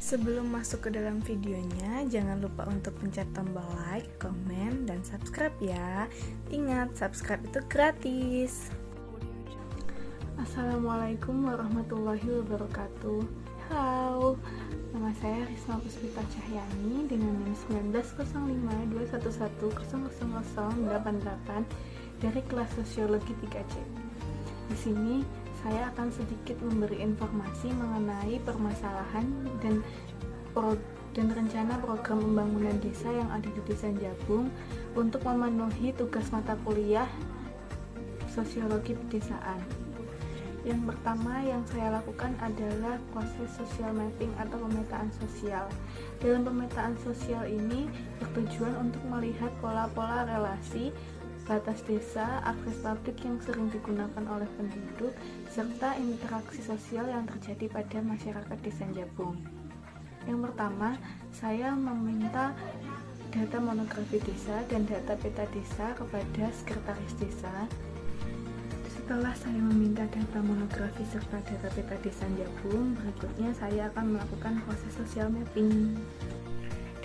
Sebelum masuk ke dalam videonya, jangan lupa untuk pencet tombol like, komen, dan subscribe ya. Ingat, subscribe itu gratis. Assalamualaikum warahmatullahi wabarakatuh. Halo, nama saya Risma Puspita Cahyani dengan NIM 190521100088 dari kelas Sosiologi 3C. Di sini saya akan sedikit memberi informasi mengenai permasalahan dan rencana program pembangunan desa yang ada di Desa Jabung untuk memenuhi tugas mata kuliah Sosiologi Pedesaan. Yang pertama yang saya lakukan adalah proses social mapping atau pemetaan sosial. Dalam pemetaan sosial ini bertujuan untuk melihat pola-pola relasi batas desa, akses publik yang sering digunakan oleh penduduk, serta interaksi sosial yang terjadi pada masyarakat Desa Jabung. Yang pertama, saya meminta data monografi desa dan data peta desa kepada sekretaris desa. Setelah saya meminta data monografi serta data peta Desa Jabung, berikutnya saya akan melakukan proses social mapping.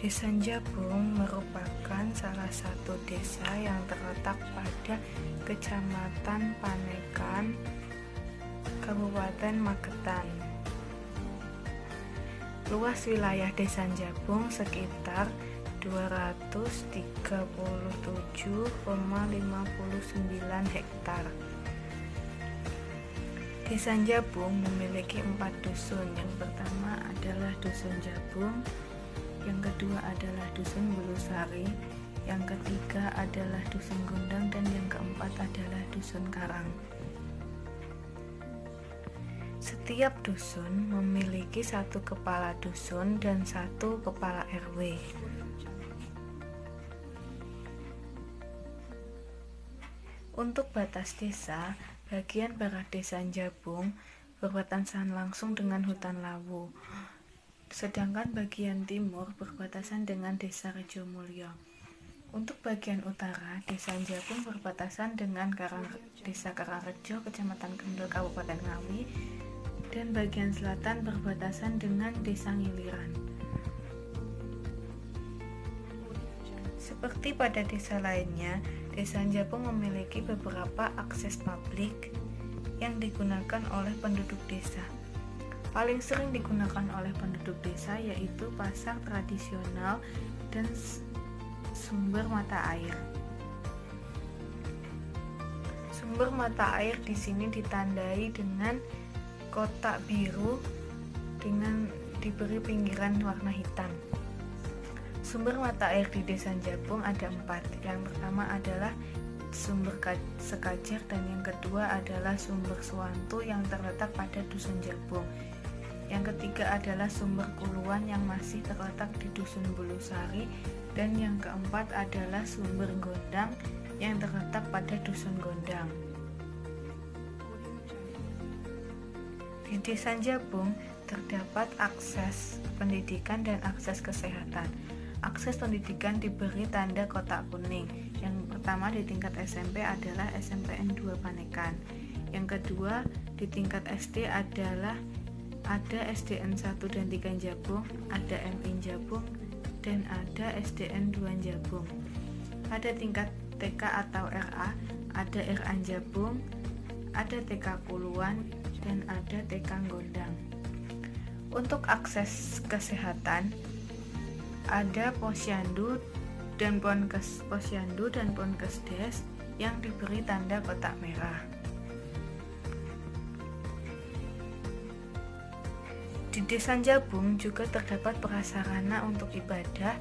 Desa Jabung merupakan salah satu desa yang terletak pada Kecamatan Panekan, Kabupaten Magetan. Luas wilayah Desa Jabung sekitar 237,59 hektar. Desa Jabung memiliki 4 dusun. Yang pertama adalah Dusun Jabung, yang kedua adalah Dusun Bulusari, yang ketiga adalah Dusun Gondang, dan yang keempat adalah Dusun Karang. Setiap dusun memiliki 1 kepala dusun dan 1 kepala RW. Untuk batas desa, bagian barat Desa Jabung berbatasan langsung dengan hutan Lawu. Sedangkan bagian timur berbatasan dengan Desa Rejomulyo. Untuk bagian utara, Desa Jabung berbatasan dengan Desa Karangrejo, Kecamatan Kendal, Kabupaten Ngawi, dan bagian selatan berbatasan dengan Desa Ngiliran. Seperti pada desa lainnya, Desa Jabung memiliki beberapa akses publik yang digunakan oleh penduduk desa. Paling sering digunakan oleh penduduk desa yaitu pasar tradisional dan sumber mata air. Sumber mata air di sini ditandai dengan kotak biru dengan diberi pinggiran warna hitam. Sumber mata air di Desa Jabung ada 4. Yang pertama adalah sumber Sekajar dan yang kedua adalah sumber Suwanto yang terletak pada Dusun Jabung. Yang ketiga adalah sumber Kuluan yang masih terletak di Dusun Bulusari, dan yang keempat adalah sumber Gondang yang terletak pada Dusun Gondang. Di Desa Jabung terdapat akses pendidikan dan akses kesehatan. Akses pendidikan diberi tanda kotak kuning. Yang pertama di tingkat SMP adalah SMPN 2 Panekan. Yang kedua di tingkat SD adalah ada SDN 1 dan 3 Jabung, ada MI Jabung, dan ada SDN 2 Jabung. Pada tingkat TK atau RA, ada RA Jabung, ada TK Kuluan, dan ada TK Gondang. Untuk akses kesehatan, ada Posyandu dan Ponkesdes yang diberi tanda kotak merah. Di Desa Jabung juga terdapat prasarana untuk ibadah,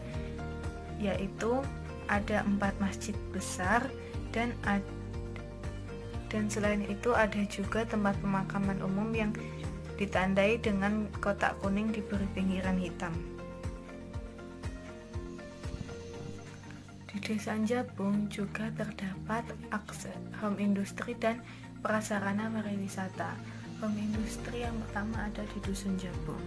yaitu ada 4 masjid besar dan selain itu ada juga tempat pemakaman umum yang ditandai dengan kotak kuning diberi pinggiran hitam. Di Desa Jabung juga terdapat akses home industri dan prasarana pariwisata. Home industri yang pertama ada di Dusun Jabung.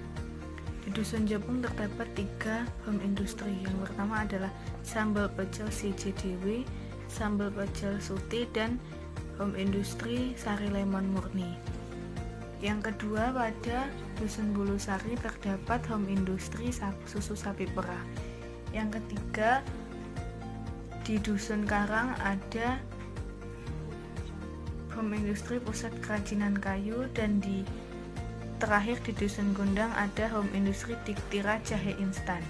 Di Dusun Jabung terdapat 3 home industri. Yang pertama adalah Sambal Pecel CJDW, Sambal Pecel Suti, dan home industri Sari Lemon Murni. Yang kedua pada Dusun Bulusari terdapat home industri susu sapi perah. Yang ketiga, di Dusun Karang ada home industri pusat kerajinan kayu, dan terakhir di Dusun Gondang ada home industri Diktira jahe instan.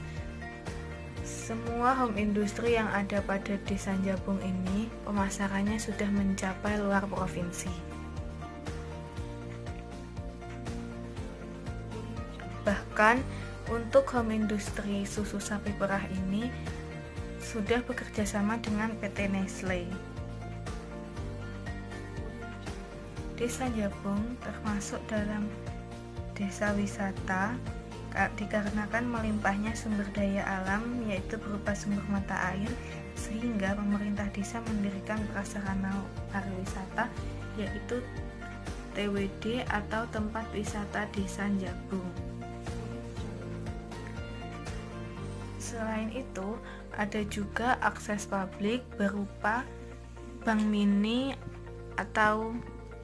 Semua home industri yang ada pada Desa Jabung ini pemasarannya sudah mencapai luar provinsi. Bahkan untuk home industri susu sapi perah ini sudah bekerja sama dengan PT Nestle. Desa Jabung termasuk dalam desa wisata dikarenakan melimpahnya sumber daya alam, yaitu berupa sumber mata air, sehingga pemerintah desa mendirikan prasarana pariwisata, yaitu TWD atau tempat wisata Desa Jabung. Selain itu, ada juga akses publik berupa bank mini atau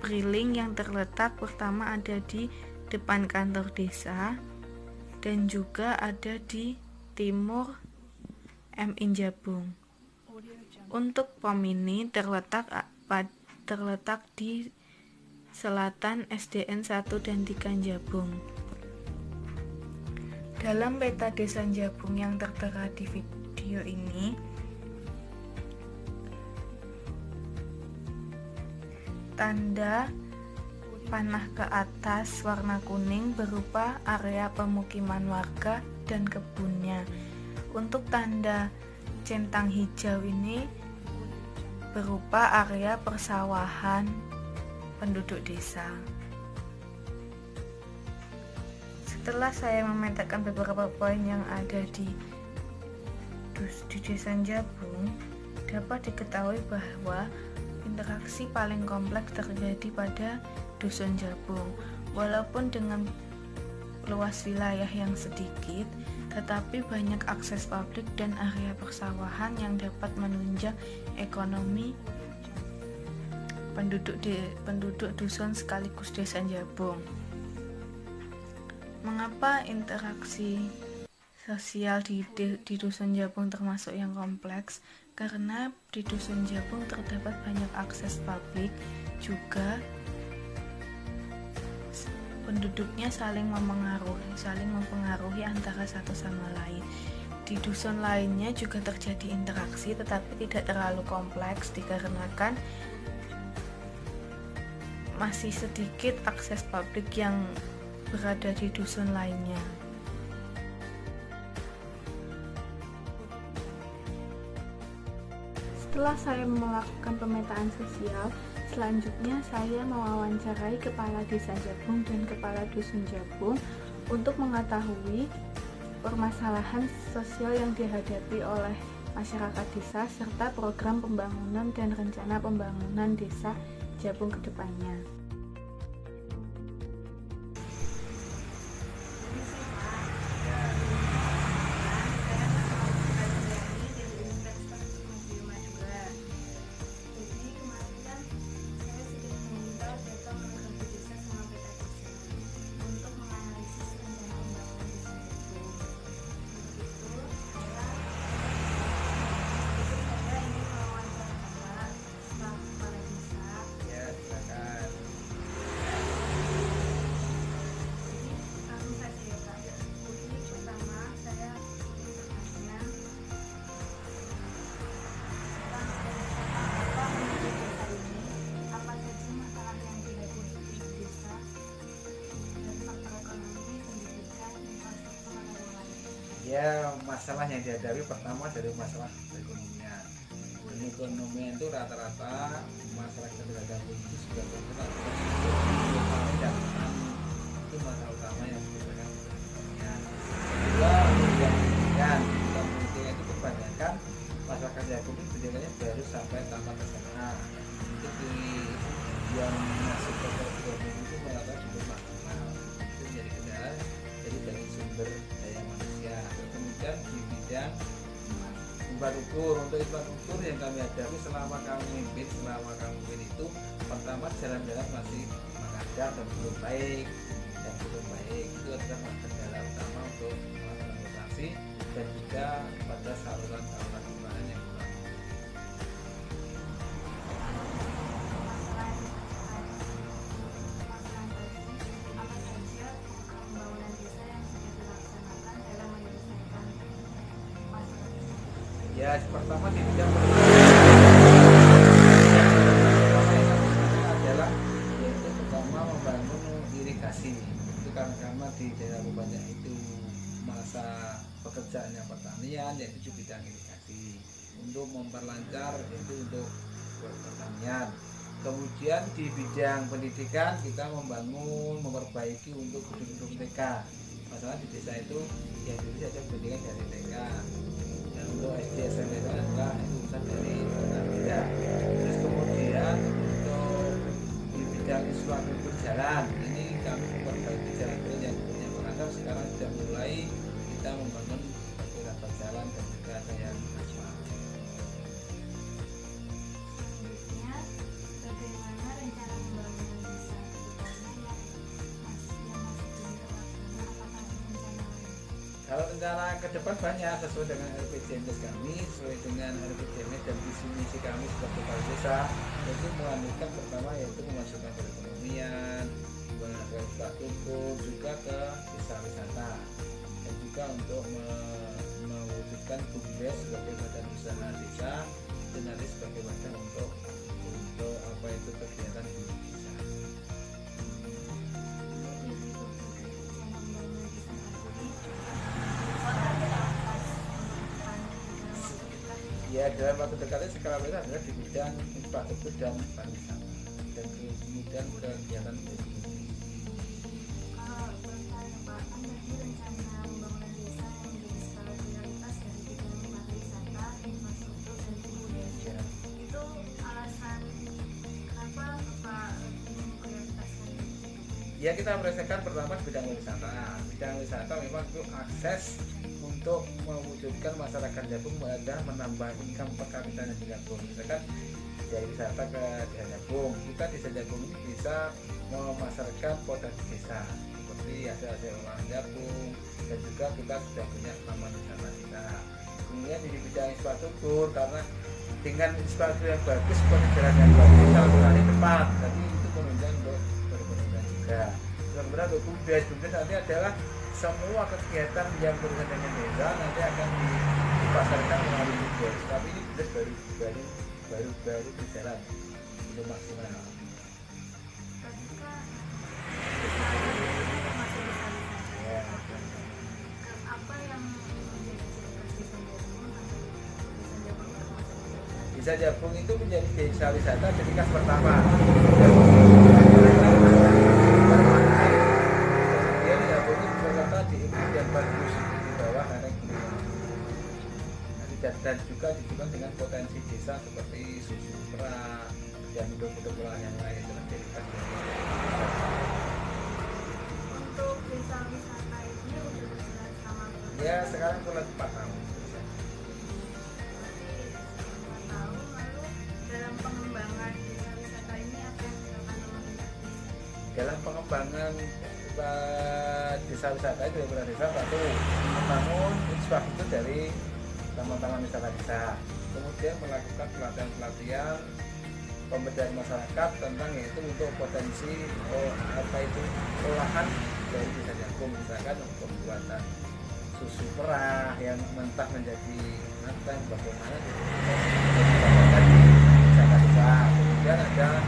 briling yang terletak pertama ada di depan kantor desa dan juga ada di timur MIN Jabung. Untuk pom mini terletak di selatan SDN 1 dan 3 Jabung. Dalam peta Desa Jabung yang tertera di video ini, tanda panah ke atas warna kuning berupa area pemukiman warga dan kebunnya. Untuk tanda centang hijau ini berupa area persawahan penduduk desa. Setelah saya memetakan beberapa poin yang ada di Desa Jabung, dapat diketahui bahwa interaksi paling kompleks terjadi pada Dusun Jabung. Walaupun dengan luas wilayah yang sedikit, tetapi banyak akses publik dan area persawahan yang dapat menunjang ekonomi penduduk dusun sekaligus Desa Jabung. Mengapa interaksi sosial di Dusun Jabung termasuk yang kompleks? Karena di Dusun Jabung terdapat banyak akses publik, juga penduduknya saling mempengaruhi antara satu sama lain. Di dusun lainnya juga terjadi interaksi, tetapi tidak terlalu kompleks dikarenakan masih sedikit akses publik yang berada di dusun lainnya. Setelah saya melakukan pemetaan sosial, selanjutnya saya mewawancarai Kepala Desa Jabung dan Kepala Dusun Jabung untuk mengetahui permasalahan sosial yang dihadapi oleh masyarakat desa serta program pembangunan dan rencana pembangunan Desa Jabung ke depannya. Ya, masalah yang dihadapi pertama dari masalah perekonomian. Dan ekonomian itu rata-rata masalah yang dihadapi itu sudah terkenal dan itu masalah utama yang dihadapi perekonomian. Kedua, pendidikan itu kebanyakan masyarakat Jabung itu pendidikannya baru sampai tamat SMA. Itu yang masuk ke ekonomi itu mengatakan cukup maksimal. Itu jadi kendala dari sumber daya manusia. Kemudian di bidang infrastruktur, untuk infrastruktur yang kami hadapi selama kami memimpin itu pertama jalan-jalan masih mengajar dan belum baik, dan cukup baik. Itu adalah kendala utama untuk transportasi dan juga pada saluran-saluran pembangunan yang kurang. Ya, pertama di bidang adalah yaitu pertama membangun irigasi. Itu karena di daerah banyak itu masa pekerjaannya pertanian, yaitu di bidang irigasi untuk memperlancar itu untuk pertanian. Kemudian di bidang pendidikan kita memperbaiki untuk gedung-gedung TK. Masalah di desa itu yang dulu ada pendidikan dari TK. Untuk SD SMP itu adalah urusan dari Benda. Terus kemudian untuk di bidang infrastruktur jalan ini kami memperbaiki jalan-jalan yang punya pengantar. Sekarang sudah mulai kita membangun beberapa jalan dan juga ada yang aspal. Selanjutnya, bagaimana rencana pembangunan desa kedepannya yang masih belum terlaksana? Apakah ada rencana lain? Kalau rencana ke depan banyak sesuai dengan RPJMD kami, sesuai dengan RPJMD dan visi misi kami sebagai kepala desa, yaitu melanjutkan pertama yaitu memasukkan perekonomian, menggunakan infrastruktur juga ke desa wisata, dan juga untuk mewujudkan BUMDes sebagai badan usaha desa dan nanti sebagai badan untuk apa itu kegiatan di desa. Ya, dalam waktu dekat ini sekarang ini adalah di bidang infrastruktur dan pariwisata dan kemudian kegiatan ekonomi. Kalau bertanya Pak, kan tadi rencana pembangunan desa yang menjadi skala prioritas dari bidang pariwisata, infrastruktur dan kebudayaan. Itu alasan kenapa Bapak memprioritaskan itu? Ya, kita merasakan pertama di bidang wisata. Bidang wisata memang itu akses untuk mewujudkan masyarakat Jabung ada menambah income per kapita di Jabung. Misalkan dari wisata ke desa Jabung, kita desa Jabung ini bisa memasarkan potensi desa seperti ada orang Jabung dan juga kita sudah punya taman wisata kita. Kemudian di bidang infrastruktur karena dengan infrastruktur yang bagus, jalan yang bagus, salurannya cepat, jadi itu menunjang untuk perekonomian juga. Kemudian untuk BUMDes nanti adalah semua kegiatan yang berurusan dengan desa nanti akan dipasarkan melalui BUMDes. Tapi ini BUMDes baru berjalan belum maksimal. Tadi kan masih bisa Ya. apa yang menjadi ciri khas desa Jabung atau desa Jabung termasuk Desa Jabung itu menjadi desa wisata ciri khas pertama. Kemudian Jabung itu terletak di iklim yang bagus di bawah lereng gunung. Dan juga dibutuhkan dengan potensi desa seperti susu perah dan produk-produk olahan yang lain dalam ciri khas dari desa. untuk desa wisata ini udah berjalan selama berapa? Ya, sekarang kurang 4 tahun. Berarti 4 tahun. Lalu dalam pengembangan desa wisata ini apa yang dilakukan oleh pihak desa? Dalam pengembangan desa wisata itu beberapa desa satu membangun infrastruktur dari taman-taman wisata desa, kemudian melakukan pelatihan pemberdayaan masyarakat tentang yaitu untuk potensi olahan dari desa Jabung, misalkan pembuatan susu perah yang mentah menjadi matang, bagaimana dipasarkan di desa-desa. Kemudian ada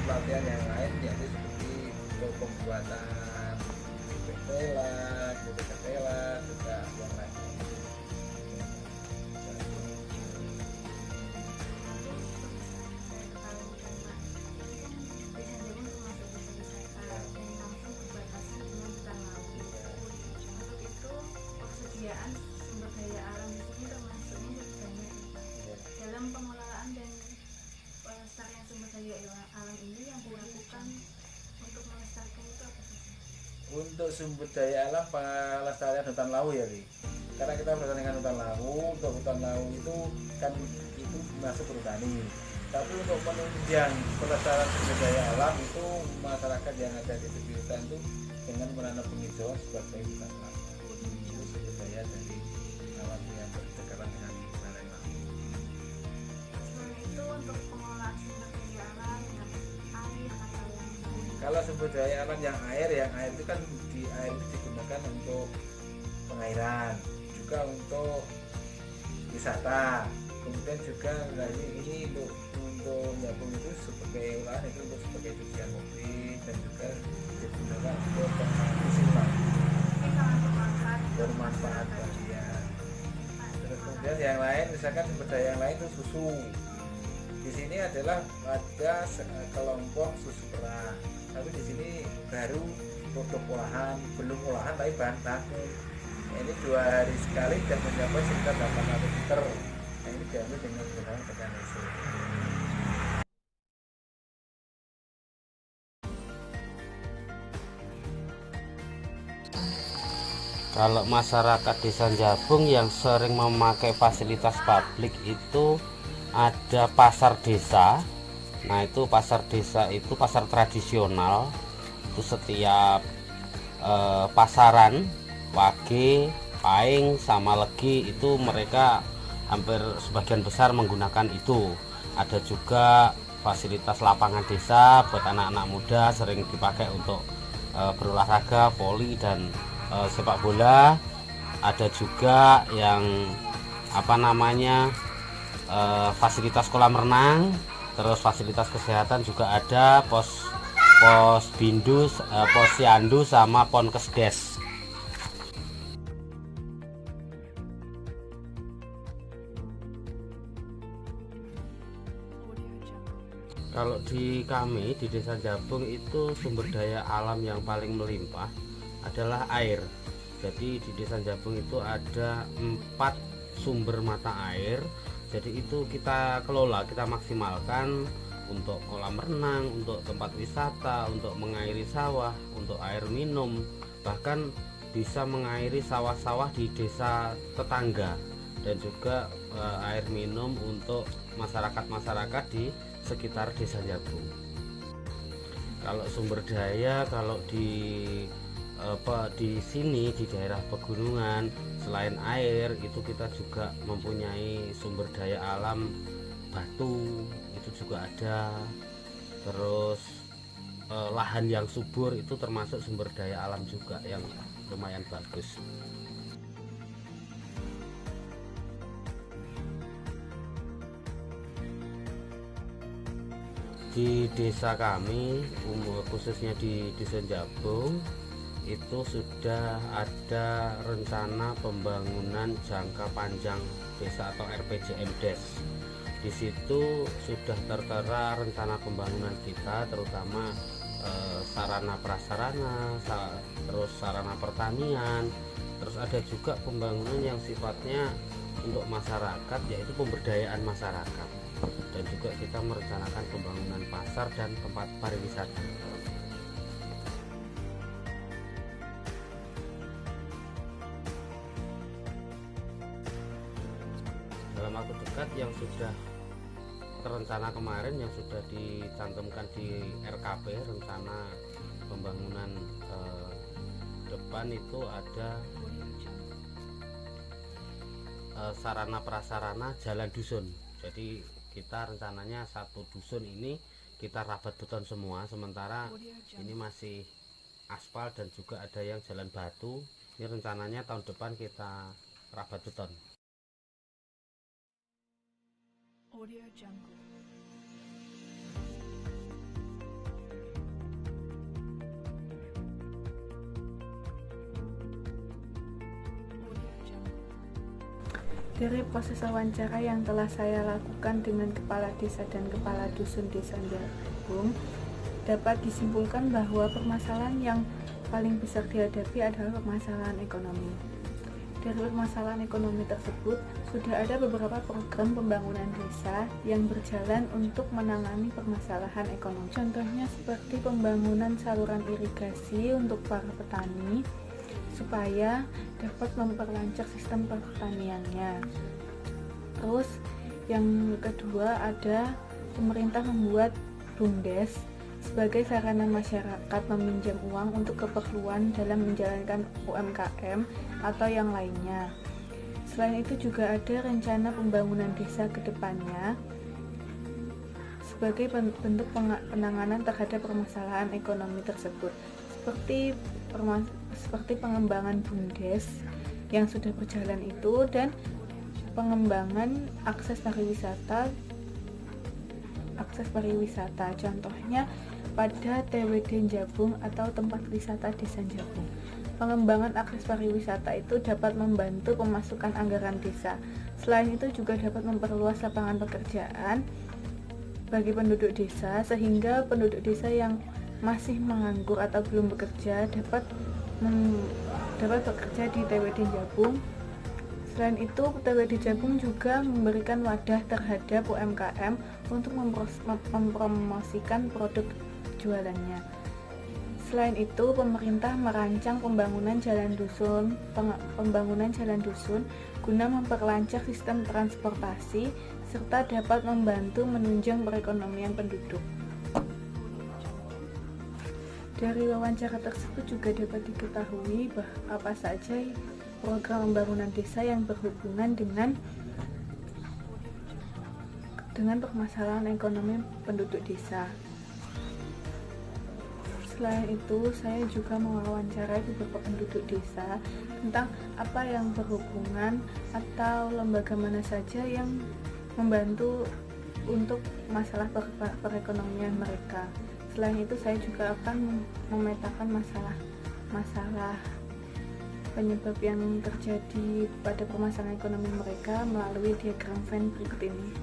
pelatihan yang lain yaitu seperti untuk pembuatan bubuk ketela juga yang lain. Persediaan sumber daya alam di sini termasuknya banyak. Dalam pengelolaan dan pelestarian sumber daya alam ini yang dilakukan untuk melestarikan itu apa saja? Untuk sumber daya alam pelestarian hutan lawu ya, Ri. Karena kita berkaitan dengan hutan lawu, untuk hutan lawu itu kan itu masuk perhutani. Tapi untuk penunjang pelestarian sumber daya alam itu masyarakat yang ada di tepi hutan itu dengan menanam penghijauan sebagai hutan telaga. Itu sumber daya dari alam yang berdekatan dengan lereng laut. Selain itu untuk pengolahan sumber daya alam yang air atau yang Kalau sumber daya alam yang air itu kan di air itu digunakan untuk pengairan, juga untuk wisata. Kemudian juga ini untuk nyambung itu sebagai olahan, itu untuk sebagai cucian mobil dan juga digunakan untuk musiman bermanfaat bagi ya. Terus kemudian yang lain, misalkan sumber daya yang lain itu susu. Di sini adalah ada kelompok susu perah, tapi di sini baru produk olahan, belum olahan tapi bahan baku. Ini 2 hari sekali dan mencapai sekitar 800 liter. Nah, ini diambil dengan menggunakan mekanisme. Kalau masyarakat Desa Jabung yang sering memakai fasilitas publik itu ada pasar desa. Nah, itu pasar desa itu pasar tradisional. Itu setiap pasaran Wage, Paing sama Legi itu mereka hampir sebagian besar menggunakan itu. Ada juga fasilitas lapangan desa buat anak-anak muda, sering dipakai untuk berolahraga, voli dan sepak bola. Ada juga yang fasilitas kolam renang, terus fasilitas kesehatan juga ada, pos Bindus, Posyandu sama Ponkesdes. Kalau di kami di Desa Jabung itu sumber daya alam yang paling melimpah adalah air. Jadi di Desa Jabung itu ada 4 sumber mata air. Jadi itu kita kelola, kita maksimalkan untuk kolam renang, untuk tempat wisata, untuk mengairi sawah, untuk air minum, bahkan bisa mengairi sawah-sawah di desa tetangga, dan juga air minum untuk masyarakat-masyarakat di sekitar Desa Jabung. Kalau sumber daya, kalau di sini di daerah pegunungan, selain air itu kita juga mempunyai sumber daya alam batu, itu juga ada. Terus lahan yang subur itu termasuk sumber daya alam juga yang lumayan bagus. Di desa kami, khususnya di Desa Jabung, itu sudah ada rencana pembangunan jangka panjang desa atau RPJMDes. Di situ sudah tertera rencana pembangunan kita, terutama sarana prasarana, terus sarana pertanian, terus ada juga pembangunan yang sifatnya untuk masyarakat, yaitu pemberdayaan masyarakat, dan juga kita merencanakan pembangunan pasar dan tempat pariwisata. Dalam waktu dekat yang sudah terencana kemarin, yang sudah dicantumkan di RKP, rencana pembangunan depan, itu ada sarana prasarana jalan dusun. Jadi kita rencananya satu dusun ini kita rabat beton semua, sementara ini masih aspal dan juga ada yang jalan batu. Ini rencananya tahun depan kita rabat beton. Audio Jungle. Dari proses wawancara yang telah saya lakukan dengan kepala desa dan kepala dusun Desa Jabung, dapat disimpulkan bahwa permasalahan yang paling besar dihadapi adalah permasalahan ekonomi. Dari permasalahan ekonomi tersebut, sudah ada beberapa program pembangunan desa yang berjalan untuk menangani permasalahan ekonomi. Contohnya seperti pembangunan saluran irigasi untuk para petani, supaya dapat memperlancar sistem pertaniannya. Terus yang kedua, ada pemerintah membuat BUMDes sebagai sarana masyarakat meminjam uang untuk keperluan dalam menjalankan UMKM atau yang lainnya. Selain itu juga ada rencana pembangunan desa ke depannya sebagai bentuk penanganan terhadap permasalahan ekonomi tersebut, seperti pengembangan BUMDes yang sudah berjalan itu dan pengembangan akses pariwisata. Contohnya pada TWD Jabung atau tempat wisata Desa Jabung. Pengembangan akses pariwisata itu dapat membantu pemasukan anggaran desa. Selain itu juga dapat memperluas lapangan pekerjaan bagi penduduk desa, sehingga penduduk desa yang masih menganggur atau belum bekerja dapat bekerja di TWD Jabung. Selain itu, TWD Jabung juga memberikan wadah terhadap UMKM untuk mempromosikan produk jualannya. Selain itu, pemerintah merancang pembangunan jalan dusun guna memperlancar sistem transportasi serta dapat membantu menunjang perekonomian penduduk. Dari wawancara tersebut juga dapat diketahui apa saja program pembangunan desa yang berhubungan dengan permasalahan ekonomi penduduk desa. Selain itu, saya juga mewawancarai beberapa penduduk desa tentang apa yang berhubungan atau lembaga mana saja yang membantu untuk masalah perekonomian mereka. Selain itu, saya juga akan memetakan masalah penyebab yang terjadi pada permasalahan ekonomi mereka melalui diagram Venn berikut ini.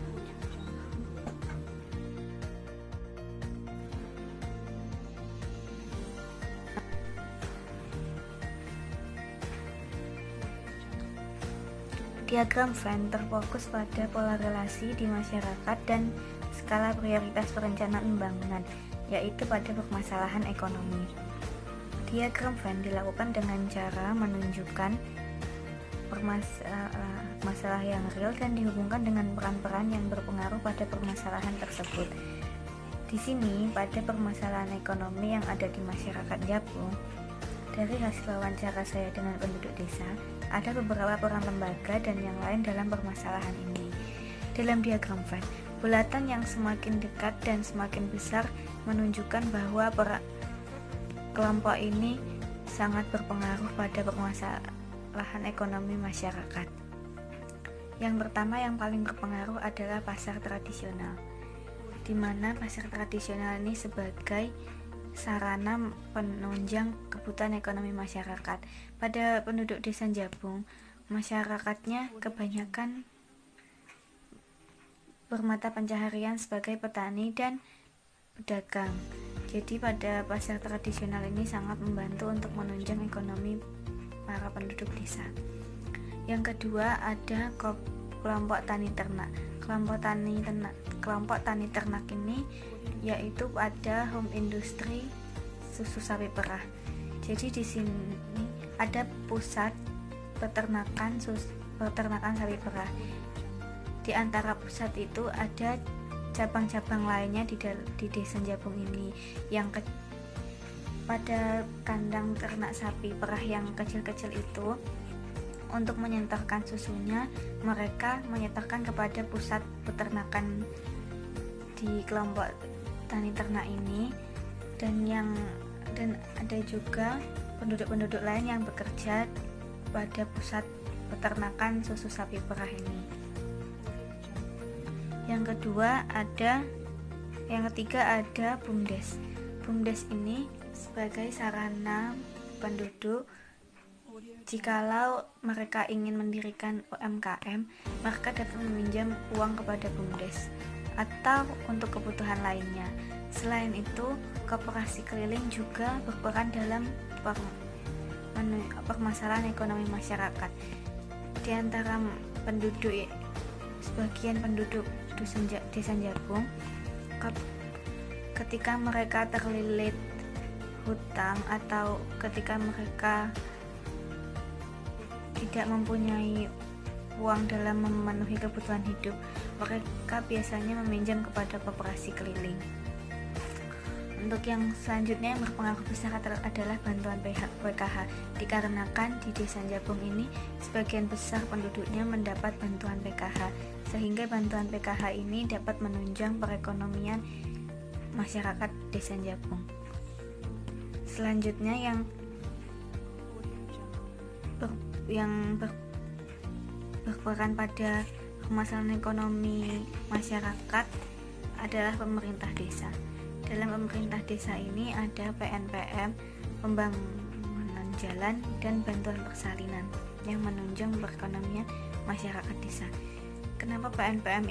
Diagram Venn terfokus pada pola relasi di masyarakat dan skala prioritas perencanaan pembangunan, yaitu pada permasalahan ekonomi. Diagram Venn dilakukan dengan cara menunjukkan masalah yang real dan dihubungkan dengan peran-peran yang berpengaruh pada permasalahan tersebut. Di sini, pada permasalahan ekonomi yang ada di masyarakat Jabung, dari hasil wawancara saya dengan penduduk desa, ada beberapa peran lembaga dan yang lain dalam permasalahan ini. Dalam diagram Venn, bulatan yang semakin dekat dan semakin besar menunjukkan bahwa kelompok ini sangat berpengaruh pada permasalahan ekonomi masyarakat. Yang pertama yang paling berpengaruh adalah pasar tradisional, di mana pasar tradisional ini sebagai sarana penunjang kebutuhan ekonomi masyarakat. Pada penduduk desa Jabung, masyarakatnya kebanyakan bermata pencaharian sebagai petani dan pedagang. Jadi pada pasar tradisional ini sangat membantu untuk menunjang ekonomi para penduduk desa. Yang kedua ada kelompok tani ternak. Kelompok tani ternak ini yaitu ada home industry susu sapi perah. Jadi di sini ada pusat peternakan sapi perah. Di antara pusat itu ada cabang-cabang lainnya di desa Jabung ini yang pada kandang ternak sapi perah yang kecil-kecil itu, untuk menyentarkan susunya mereka menyetorkan kepada pusat peternakan di kelompok tani ternak ini, dan ada juga penduduk-penduduk lain yang bekerja pada pusat peternakan susu sapi perah ini. Yang ketiga ada BUMDes. BUMDes ini sebagai sarana penduduk. Jikalau mereka ingin mendirikan UMKM, mereka dapat meminjam uang kepada BUMDes atau untuk kebutuhan lainnya. Selain itu, koperasi keliling juga berperan dalam permasalahan ekonomi masyarakat. Di antara sebagian penduduk desa Jabung, ketika mereka terlilit hutang atau ketika mereka tidak mempunyai uang dalam memenuhi kebutuhan hidup, mereka biasanya meminjam kepada koperasi keliling. Untuk yang selanjutnya yang berpengaruh besar adalah bantuan PKH, dikarenakan di Desa Jabung ini sebagian besar penduduknya mendapat bantuan PKH, sehingga bantuan PKH ini dapat menunjang perekonomian masyarakat Desa Jabung. Selanjutnya yang berperan pada permasalahan ekonomi masyarakat adalah pemerintah desa. Dalam pemerintah desa ini ada PNPM, pembangunan jalan, dan bantuan persalinan yang menunjang perekonomian masyarakat desa. Kenapa PNPM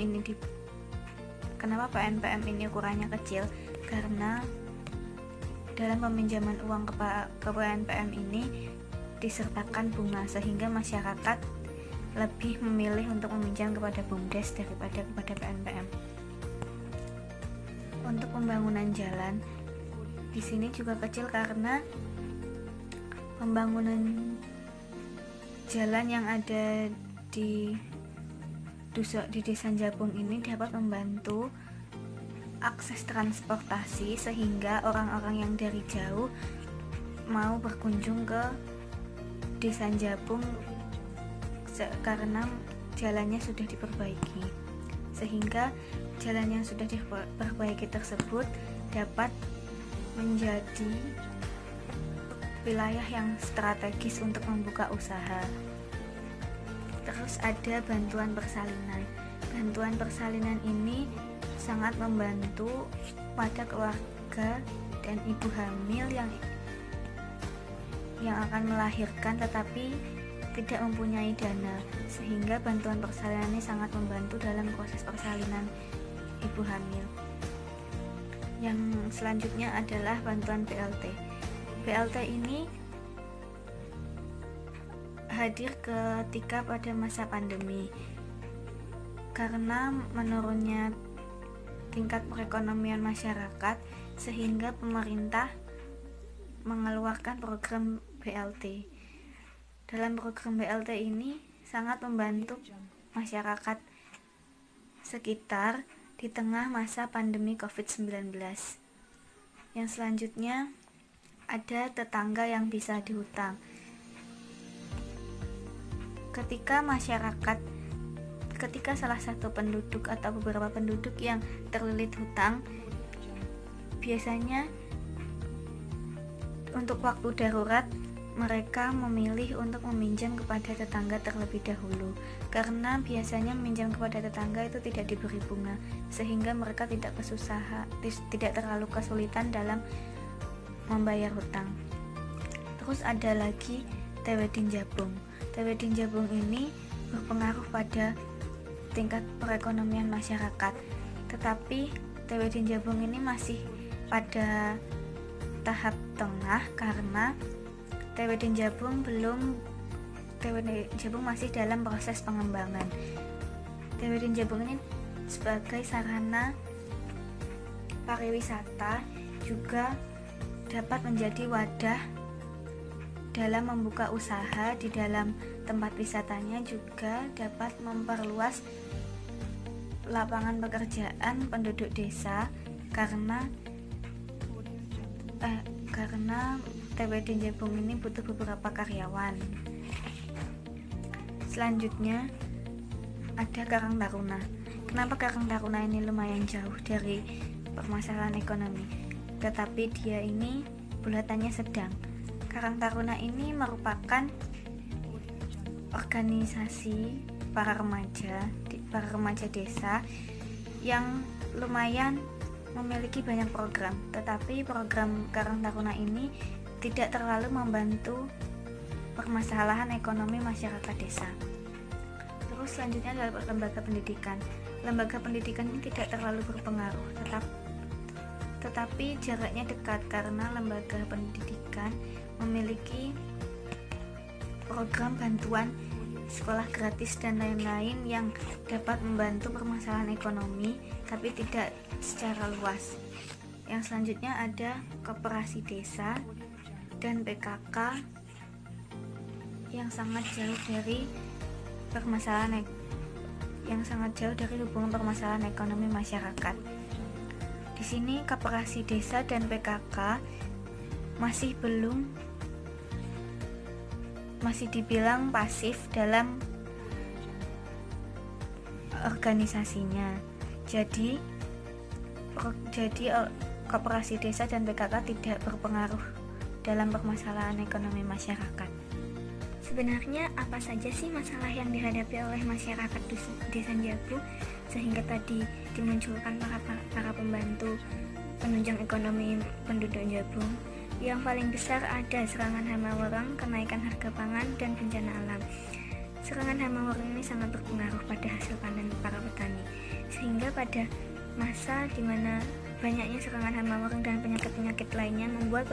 ini ukurannya kecil? Karena dalam peminjaman uang ke PNPM ini disertakan bunga, sehingga masyarakat lebih memilih untuk meminjam kepada BUMDes daripada kepada PNPM. Untuk pembangunan jalan di sini juga kecil karena pembangunan jalan yang ada di Desa Jabung ini dapat membantu akses transportasi, sehingga orang-orang yang dari jauh mau berkunjung ke Desa Jabung karena jalannya sudah diperbaiki, sehingga jalan yang sudah diperbaiki tersebut dapat menjadi wilayah yang strategis untuk membuka usaha. Terus ada bantuan persalinan. Bantuan persalinan ini sangat membantu pada keluarga dan ibu hamil yang akan melahirkan tetapi tidak mempunyai dana, sehingga bantuan persalinan ini sangat membantu dalam proses persalinan ibu hamil. Yang selanjutnya adalah bantuan BLT. BLT ini hadir ketika pada masa pandemi karena menurunnya tingkat perekonomian masyarakat, sehingga pemerintah mengeluarkan program BLT. Dalam program BLT ini sangat membantu masyarakat sekitar di tengah masa pandemi COVID-19. Yang selanjutnya ada tetangga yang bisa dihutang. Ketika salah satu penduduk atau beberapa penduduk yang terlilit hutang, biasanya untuk waktu darurat mereka memilih untuk meminjam kepada tetangga terlebih dahulu, karena biasanya meminjam kepada tetangga itu tidak diberi bunga, sehingga mereka tidak terlalu kesulitan dalam membayar hutang. Terus ada lagi TWD Jabung. TWD Jabung ini berpengaruh pada tingkat perekonomian masyarakat, tetapi TWD Jabung ini masih pada tahap tengah karena TWD Jabung masih dalam proses pengembangan. TWD Jabung ini sebagai sarana pariwisata juga dapat menjadi wadah dalam membuka usaha di dalam tempat wisatanya, juga dapat memperluas lapangan pekerjaan penduduk desa karena TWD Jabung ini butuh beberapa karyawan. Selanjutnya ada Karang Taruna. Kenapa Karang Taruna ini lumayan jauh dari permasalahan ekonomi, tetapi dia ini bulatannya sedang. Karang Taruna ini merupakan organisasi para remaja desa yang lumayan memiliki banyak program, tetapi program Karang Taruna ini tidak terlalu membantu permasalahan ekonomi masyarakat desa. Terus selanjutnya adalah lembaga pendidikan. Lembaga pendidikan ini tidak terlalu berpengaruh, tetapi jaraknya dekat karena lembaga pendidikan memiliki program bantuan sekolah gratis dan lain-lain yang dapat membantu permasalahan ekonomi, tapi tidak secara luas. Yang selanjutnya ada koperasi desa dan PKK yang sangat jauh dari hubungan permasalahan ekonomi masyarakat. Di sini Koperasi Desa dan PKK masih dibilang pasif dalam organisasinya. Jadi Koperasi Desa dan PKK tidak berpengaruh dalam permasalahan ekonomi masyarakat. Sebenarnya apa saja sih masalah yang dihadapi oleh masyarakat Desa Jabung sehingga tadi dimunculkan para pembantu penunjang ekonomi penduduk Jabung? Yang paling besar ada serangan hama warang, kenaikan harga pangan, dan bencana alam. Serangan hama warang ini sangat berpengaruh pada hasil panen para petani, sehingga pada masa di mana banyaknya serangan hama warang dan penyakit-penyakit lainnya membuat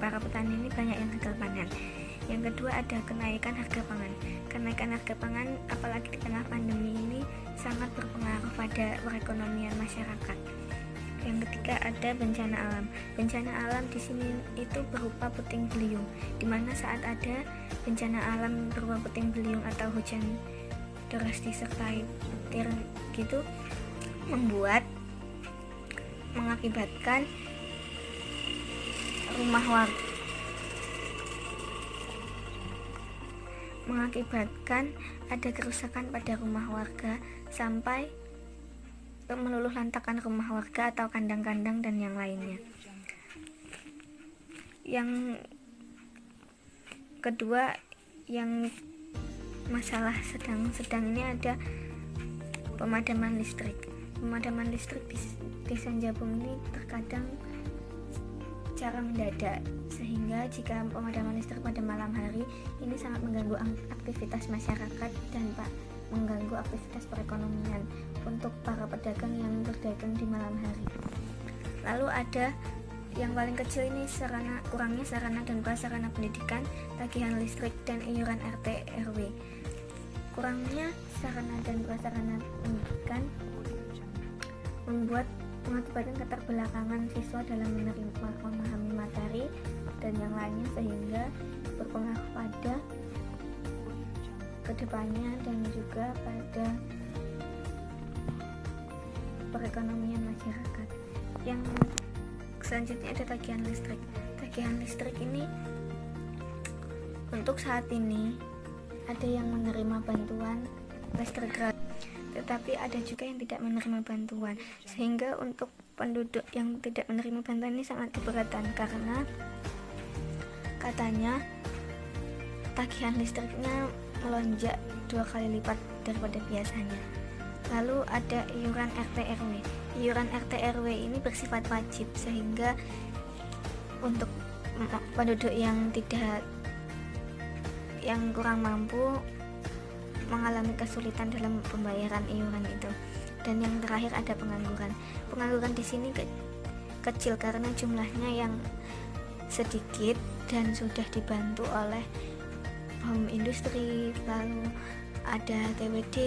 para petani ini banyak yang gagal panen. Yang kedua ada kenaikan harga pangan. Kenaikan harga pangan apalagi di tengah pandemi ini sangat berpengaruh pada perekonomian masyarakat. Yang ketiga ada bencana alam. Bencana alam di sini itu berupa puting beliung, di mana saat ada bencana alam berupa puting beliung atau hujan deras disertai petir gitu mengakibatkan ada kerusakan pada rumah warga sampai meluluh lantakan rumah warga atau kandang-kandang dan yang lainnya. Yang kedua, yang masalah sedang ini ada pemadaman listrik. Pemadaman listrik di Desa Jabung ini terkadang cara mendadak, sehingga jika pemadaman listrik pada malam hari ini sangat mengganggu aktivitas masyarakat dan mengganggu aktivitas perekonomian untuk para pedagang yang berdagang di malam hari. Lalu ada yang paling kecil ini kurangnya sarana dan prasarana pendidikan, tagihan listrik, dan iuran RT RW. Kurangnya sarana dan prasarana pendidikan mengakibatkan keterbelakangan siswa dalam memahami materi dan yang lainnya, sehingga berpengaruh pada kedepannya dan juga pada perekonomian masyarakat. Yang selanjutnya ada tagihan listrik. Tagihan listrik ini untuk saat ini ada yang menerima bantuan listrik gratis, tetapi ada juga yang tidak menerima bantuan, sehingga untuk penduduk yang tidak menerima bantuan ini sangat keberatan karena katanya tagihan listriknya melonjak 2 kali lipat daripada biasanya. Lalu ada iuran RT RW. Iuran RT RW ini bersifat wajib, sehingga untuk penduduk yang kurang mampu mengalami kesulitan dalam pembayaran iuran itu. Dan yang terakhir ada pengangguran. Pengangguran di sini kecil karena jumlahnya yang sedikit dan sudah dibantu oleh home industri, lalu ada TWD,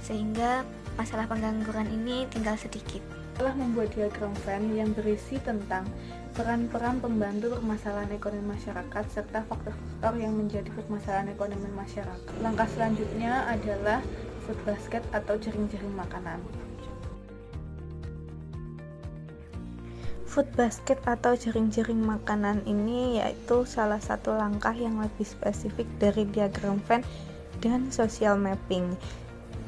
sehingga masalah pengangguran ini tinggal sedikit. Telah membuat diagram Venn yang berisi tentang peran-peran pembantu permasalahan ekonomi masyarakat serta faktor-faktor yang menjadi permasalahan ekonomi masyarakat. Langkah selanjutnya adalah food basket atau jaring-jaring makanan. Food basket atau jaring-jaring makanan ini yaitu salah satu langkah yang lebih spesifik dari diagram Venn dan social mapping.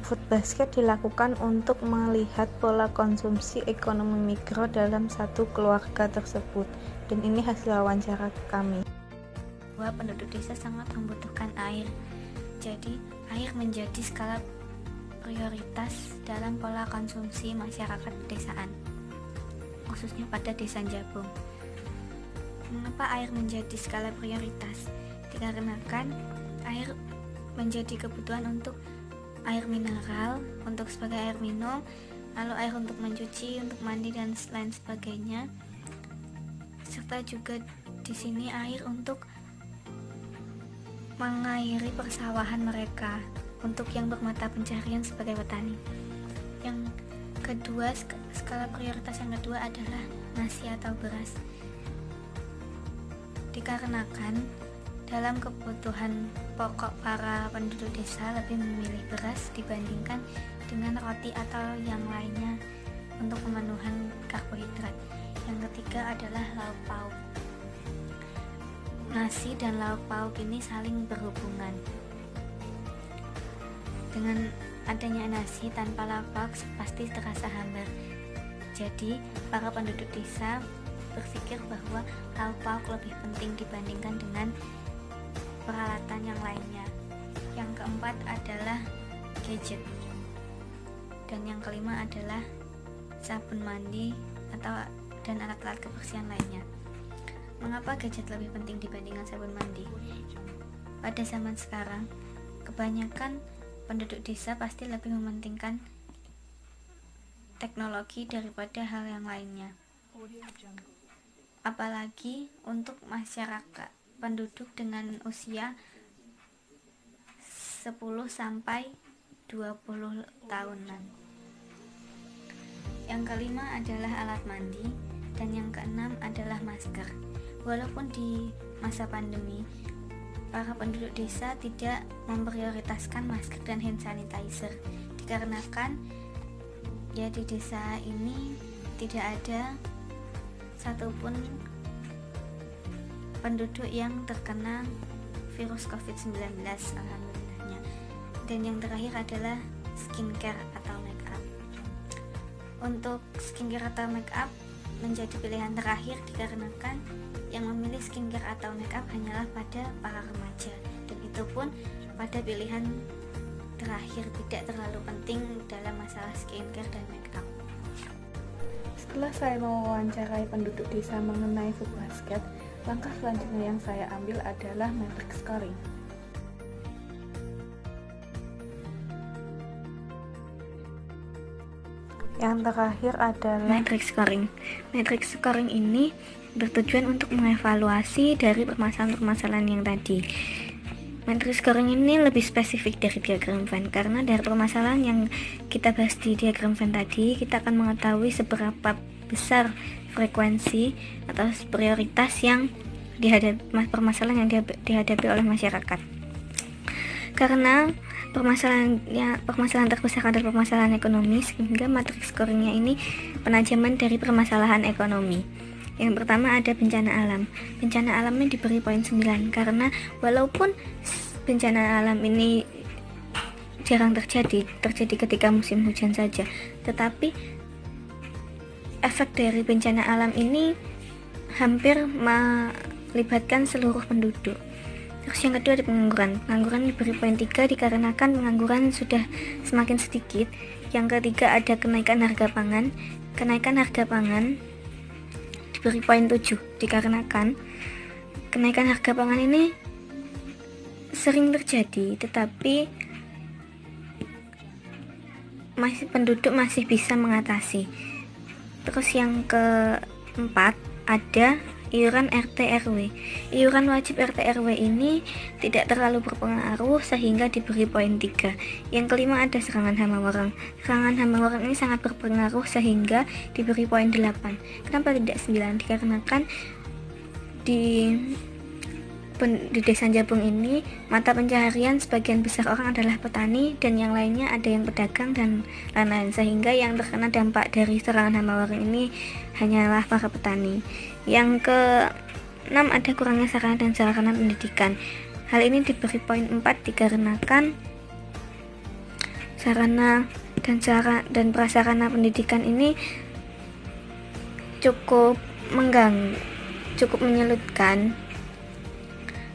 Food basket dilakukan untuk melihat pola konsumsi ekonomi mikro dalam satu keluarga tersebut, dan ini hasil wawancara kami. Bahwa penduduk desa sangat membutuhkan air, jadi air menjadi skala prioritas dalam pola konsumsi masyarakat pedesaan, khususnya pada Desa Jabung. Mengapa air menjadi skala prioritas? Dikarenakan air menjadi kebutuhan untuk air mineral, untuk sebagai air minum, lalu air untuk mencuci, untuk mandi dan lain sebagainya, serta juga di sini air untuk mengairi persawahan mereka, untuk yang bermata pencarian sebagai petani. Yang kedua, skala prioritas yang kedua adalah nasi atau beras. Dikarenakan dalam kebutuhan pokok para penduduk desa lebih memilih beras dibandingkan dengan roti atau yang lainnya. untuk pemenuhan karbohidrat. Yang ketiga adalah lauk pauk. Nasi dan lauk pauk ini saling berhubungan. Dengan adanya nasi tanpa lauk pauk pasti terasa hambar. Jadi, para penduduk desa berpikir bahwa lauk pauk lebih penting dibandingkan dengan peralatan yang lainnya. Yang keempat adalah gadget. Dan yang kelima adalah sabun mandi dan alat-alat kebersihan lainnya. Mengapa gadget lebih penting dibandingkan sabun mandi? Pada zaman sekarang, kebanyakan penduduk desa pasti lebih mementingkan teknologi daripada hal yang lainnya. Apalagi untuk masyarakat penduduk dengan usia 10 sampai 20 tahunan. Yang kelima adalah alat mandi dan yang keenam adalah masker. Walaupun di masa pandemi, para penduduk desa tidak memprioritaskan masker dan hand sanitizer dikarenakan ya di desa ini tidak ada satupun penduduk yang terkena virus COVID-19 alhamdulillahnya. Dan yang terakhir adalah skincare atau make up. Untuk skincare atau make up menjadi pilihan terakhir dikarenakan yang memilih skincare atau make up hanyalah pada para remaja, dan itu pun pada pilihan terakhir, tidak terlalu penting dalam masalah skincare dan make up. Setelah saya mewawancarai penduduk desa mengenai food basket, langkah selanjutnya yang saya ambil adalah matrix scoring. Yang terakhir adalah Matrix scoring. Matrix scoring ini bertujuan untuk mengevaluasi dari permasalahan-permasalahan yang tadi. Matrix scoring ini lebih spesifik dari diagram Venn karena dari permasalahan yang kita bahas di diagram Venn tadi, kita akan mengetahui seberapa besar frekuensi atau prioritas yang permasalahan yang dihadapi oleh masyarakat. Karena permasalahan terbesar adalah permasalahan ekonomi, sehingga matriks scoringnya ini penajaman dari permasalahan ekonomi. Yang pertama ada bencana alam. Bencana alamnya diberi poin 9 karena walaupun bencana alam ini jarang terjadi ketika musim hujan saja, tetapi efek dari bencana alam ini hampir melibatkan seluruh penduduk. Terus yang kedua ada pengangguran. Pengangguran diberi poin 3 dikarenakan pengangguran sudah semakin sedikit. Yang ketiga ada kenaikan harga pangan. Kenaikan harga pangan diberi poin 7 dikarenakan kenaikan harga pangan ini sering terjadi, tetapi penduduk masih bisa mengatasi. Terus yang keempat ada iuran RT RW. Iuran wajib RT RW ini tidak terlalu berpengaruh sehingga diberi poin 3. Yang kelima ada serangan hama warang. Serangan hama warang ini sangat berpengaruh sehingga diberi poin 8. Kenapa tidak 9? Dikarenakan di desa Jabung ini mata pencaharian sebagian besar orang adalah petani dan yang lainnya ada yang pedagang dan lain-lain, sehingga yang terkena dampak dari serangan hama warang ini hanyalah para petani. Yang ke-6 ada kurangnya sarana dan sarana pendidikan. Hal ini diberi poin 4 dikarenakan sarana dan prasarana pendidikan ini cukup menyulitkan,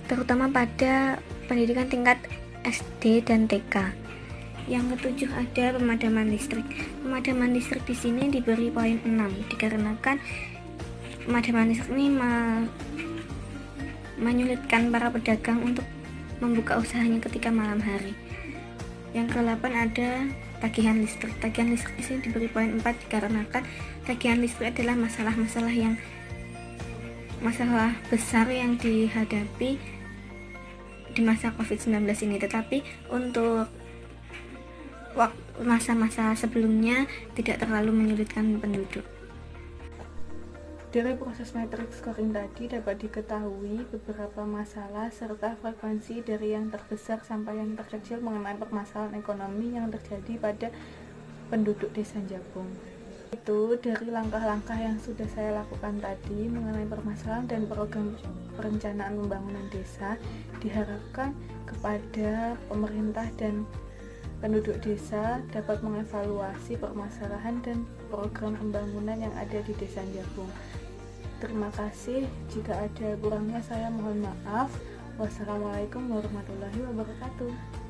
terutama pada pendidikan tingkat SD dan TK. Yang ketujuh ada pemadaman listrik. Pemadaman listrik di sini diberi poin 6 dikarenakan pemadaman listrik ini menyulitkan para pedagang untuk membuka usahanya ketika malam hari. Yang ke-8 ada tagihan listrik. Tagihan listrik di sini diberi poin 4 dikarenakan tagihan listrik adalah masalah besar yang dihadapi di masa COVID-19 ini, tetapi untuk masa-masa sebelumnya tidak terlalu menyulitkan penduduk. Dari proses matrix scoring tadi dapat diketahui beberapa masalah serta frekuensi dari yang terbesar sampai yang terkecil mengenai permasalahan ekonomi yang terjadi pada penduduk desa Jabung. Itu dari langkah-langkah yang sudah saya lakukan tadi mengenai permasalahan dan program perencanaan pembangunan desa, diharapkan kepada pemerintah dan penduduk desa dapat mengevaluasi permasalahan dan program pembangunan yang ada di Desa Jabung. Terima kasih. Jika ada kurangnya saya mohon maaf. Wassalamualaikum warahmatullahi wabarakatuh.